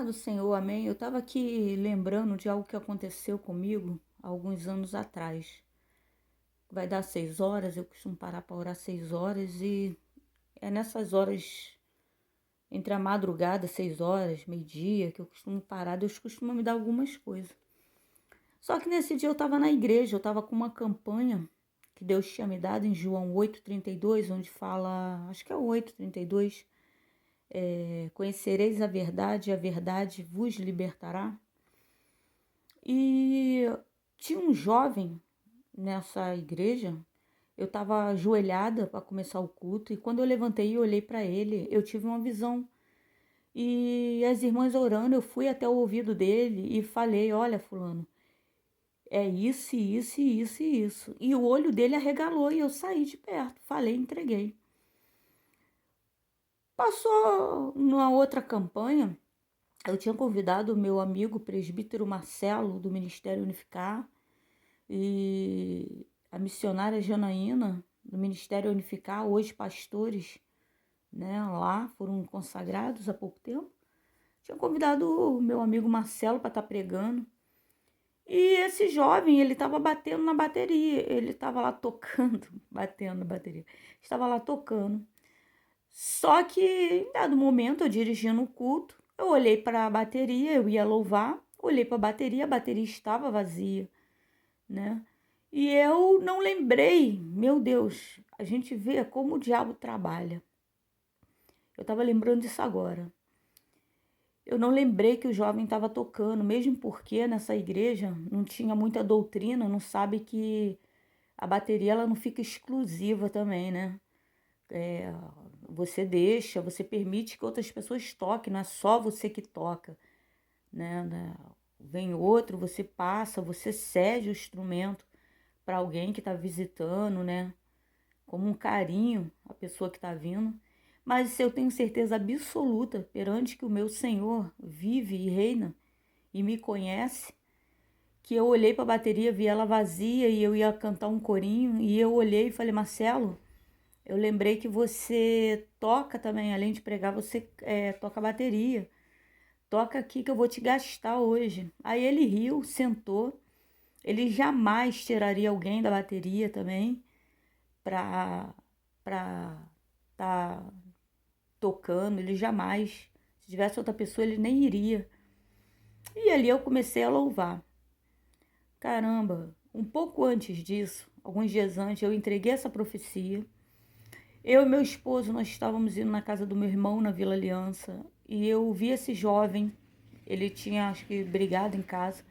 Paz do Senhor, amém. Eu estava aqui lembrando de algo que aconteceu comigo há alguns anos atrás. Vai dar 6 horas, eu costumo parar para orar 6 horas e é nessas horas, entre a madrugada, 6 horas, meio-dia, que eu costumo parar. Deus costuma me dar algumas coisas. Só que nesse dia eu estava na igreja, eu estava com uma campanha que Deus tinha me dado em João 8,32, onde fala, acho que é o 8,32, conhecereis a verdade vos libertará. E tinha um jovem nessa igreja. Eu estava ajoelhada para começar o culto e quando eu levantei e olhei para ele, eu tive uma visão. E as irmãs orando, eu fui até o ouvido dele e falei: Olha, fulano, é isso, isso, isso e isso. E o olho dele arregalou e eu saí de perto. Falei, entreguei. Passou numa outra campanha, eu tinha convidado o meu amigo presbítero Marcelo, do Ministério Unificar, e a missionária Janaína, do Ministério Unificar, hoje pastores, né, lá foram consagrados há pouco tempo. Tinha convidado o meu amigo Marcelo para estar pregando. E esse jovem, ele estava batendo na bateria, ele estava lá tocando, batendo na bateria, estava lá tocando. Só que, em dado momento, eu dirigindo o culto, eu olhei para a bateria, eu ia louvar, olhei para a bateria estava vazia, né? E eu não lembrei, meu Deus, a gente vê como o diabo trabalha. Eu estava lembrando disso agora. Eu não lembrei que o jovem estava tocando, mesmo porque nessa igreja não tinha muita doutrina, não sabe que a bateria ela não fica exclusiva também, né? É, você permite que outras pessoas toquem, não é só você que toca, né? Vem outro, você passa, você cede o instrumento para alguém que está visitando, né? Como um carinho a pessoa que está vindo. Mas eu tenho certeza absoluta perante que o meu Senhor vive e reina e me conhece, que eu olhei para a bateria, vi ela vazia e eu ia cantar um corinho e eu olhei e falei, Marcelo, eu lembrei que você toca também, além de pregar, você toca bateria. Toca aqui que eu vou te gastar hoje. Aí ele riu, sentou. Ele jamais tiraria alguém da bateria também pra pra tá tocando, ele jamais. Se tivesse outra pessoa, ele nem iria. E ali eu comecei a louvar. Caramba, um pouco antes disso, alguns dias antes, eu entreguei essa profecia. Eu e meu esposo, nós estávamos indo na casa do meu irmão, na Vila Aliança, e eu vi esse jovem, ele tinha, acho que, brigado em casa.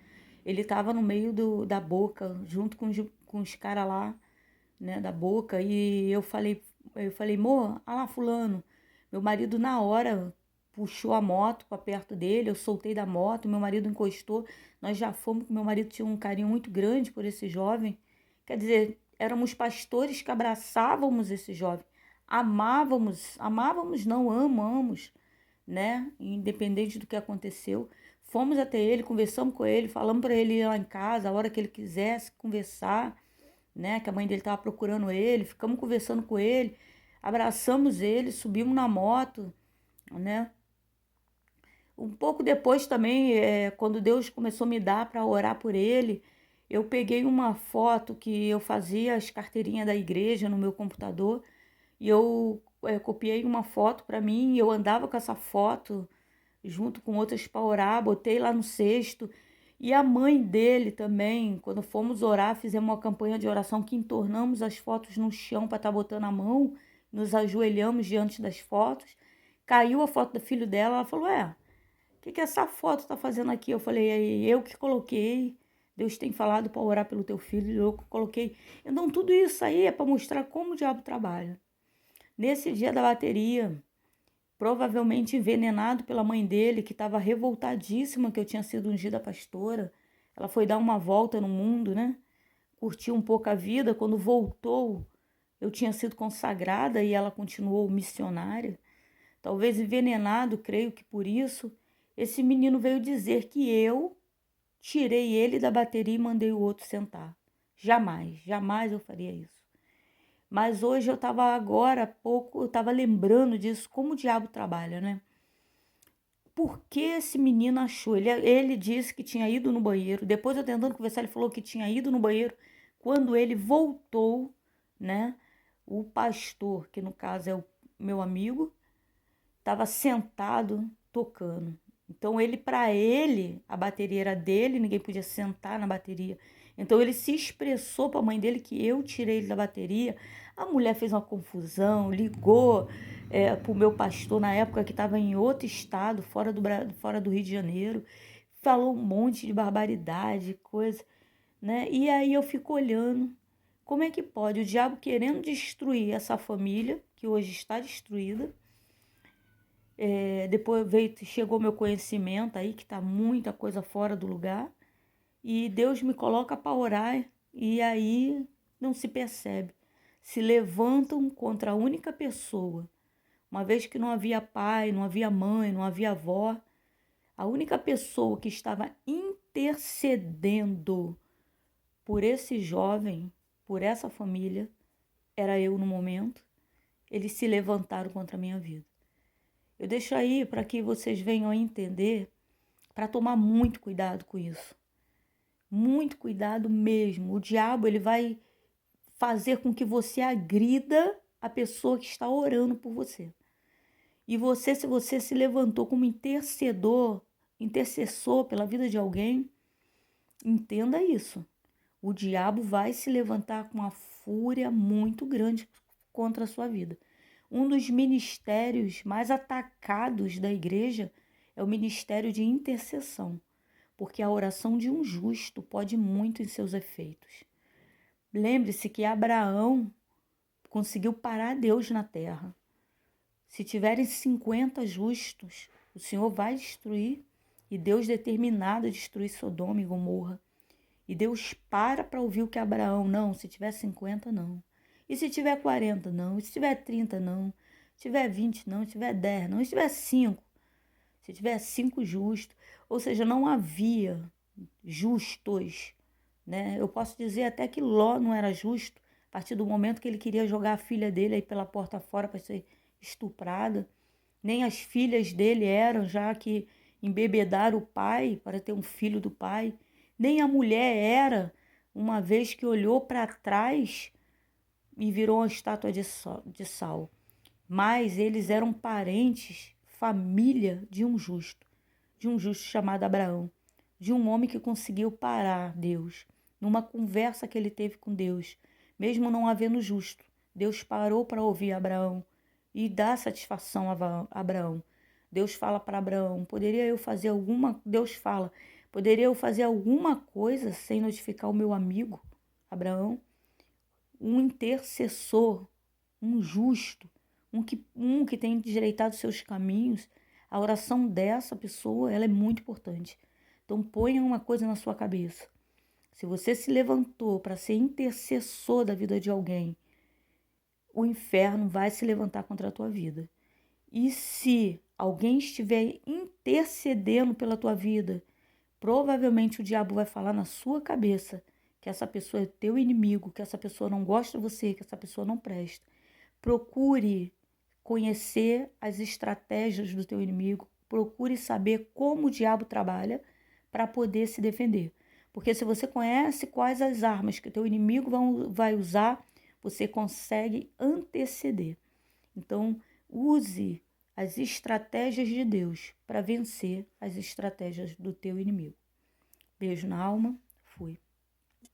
Ele estava no meio da boca, junto com os caras lá, né, da boca, e eu falei, amor, ah lá, fulano. Meu marido, na hora, puxou a moto para perto dele, eu soltei da moto, meu marido encostou, nós já fomos, meu marido tinha um carinho muito grande por esse jovem. Quer dizer, éramos pastores que abraçávamos esse jovem, amávamos não, amamos, né? Independente do que aconteceu. Fomos até ele, conversamos com ele, falamos para ele ir lá em casa, a hora que ele quisesse conversar, né? Que a mãe dele estava procurando ele, ficamos conversando com ele, abraçamos ele, subimos na moto, né? Um pouco depois também, quando Deus começou a me dar para orar por ele, eu peguei uma foto que eu fazia as carteirinhas da igreja no meu computador e eu copiei uma foto para mim e eu andava com essa foto junto com outras para orar, botei lá no cesto. E a mãe dele também, quando fomos orar, fizemos uma campanha de oração que entornamos as fotos no chão para estar botando a mão, nos ajoelhamos diante das fotos. Caiu a foto do filho dela, ela falou: o que essa foto está fazendo aqui? Eu falei: é eu que coloquei. Deus tem falado para orar pelo teu filho, eu que coloquei. Então, tudo isso aí é para mostrar como o diabo trabalha. Nesse dia da bateria, provavelmente envenenado pela mãe dele, que estava revoltadíssima que eu tinha sido ungida pastora. Ela foi dar uma volta no mundo, né? Curtiu um pouco a vida. Quando voltou, eu tinha sido consagrada e ela continuou missionária. Talvez envenenado, creio que por isso, esse menino veio dizer que eu tirei ele da bateria e mandei o outro sentar. Jamais, jamais eu faria isso. Mas hoje eu estava agora há pouco, eu estava lembrando disso, como o diabo trabalha, né? por que esse menino achou. Ele disse que tinha ido no banheiro. Depois eu tentando conversar, ele falou que tinha ido no banheiro. Quando ele voltou, né? O pastor, que no caso é o meu amigo, estava sentado tocando. Então para ele, a bateria era dele, ninguém podia sentar na bateria. Então ele se expressou para a mãe dele que eu tirei ele da bateria. A mulher fez uma confusão, ligou para o meu pastor na época que estava em outro estado, fora do Rio de Janeiro, falou um monte de barbaridade, coisa, né? E aí eu fico olhando, como é que pode o diabo querendo destruir essa família, que hoje está destruída. Depois chegou meu conhecimento aí, que está muita coisa fora do lugar, e Deus me coloca para orar, e aí não se percebe. Se levantam contra a única pessoa, uma vez que não havia pai, não havia mãe, não havia avó, a única pessoa que estava intercedendo por esse jovem, por essa família, era eu no momento. Eles se levantaram contra a minha vida. Eu deixo aí para que vocês venham a entender, para tomar muito cuidado com isso. Muito cuidado mesmo. O diabo, ele vai fazer com que você agrida a pessoa que está orando por você. E você, se você se levantou como intercessor pela vida de alguém, entenda isso. O diabo vai se levantar com uma fúria muito grande contra a sua vida. Um dos ministérios mais atacados da igreja é o ministério de intercessão, porque a oração de um justo pode muito em seus efeitos. Lembre-se que Abraão conseguiu parar Deus na terra. Se tiverem 50 justos, o Senhor vai destruir, e Deus determinado a destruir Sodoma e Gomorra. E Deus para ouvir o que Abraão, não, se tiver 50, não. E se tiver 40, não. E se tiver 30, não. Se tiver 20, não. Se tiver 10, não. E se tiver 5. Se tiver 5 justos. Ou seja, não havia justos, né? Eu posso dizer até que Ló não era justo a partir do momento que ele queria jogar a filha dele aí pela porta fora para ser estuprada. Nem as filhas dele eram, já que embebedaram o pai para ter um filho do pai. Nem a mulher era, uma vez que olhou para trás e virou uma estátua de sal. Mas eles eram parentes, família de um justo chamado Abraão, de um homem que conseguiu parar Deus, numa conversa que ele teve com Deus, mesmo não havendo justo. Deus parou para ouvir Abraão e dar satisfação a Abraão. Deus fala para Abraão, Deus fala, poderia eu fazer alguma coisa sem notificar o meu amigo Abraão? Um intercessor, um justo, um que tem endireitado seus caminhos. A oração dessa pessoa, ela é muito importante. Então ponha uma coisa na sua cabeça. Se você se levantou para ser intercessor da vida de alguém, o inferno vai se levantar contra a tua vida. E se alguém estiver intercedendo pela tua vida, provavelmente o diabo vai falar na sua cabeça que essa pessoa é teu inimigo, que essa pessoa não gosta de você, que essa pessoa não presta. Procure conhecer as estratégias do teu inimigo, procure saber como o diabo trabalha para poder se defender. Porque se você conhece quais as armas que o teu inimigo vai usar, você consegue anteceder. Então, use as estratégias de Deus para vencer as estratégias do teu inimigo. Beijo na alma, fui.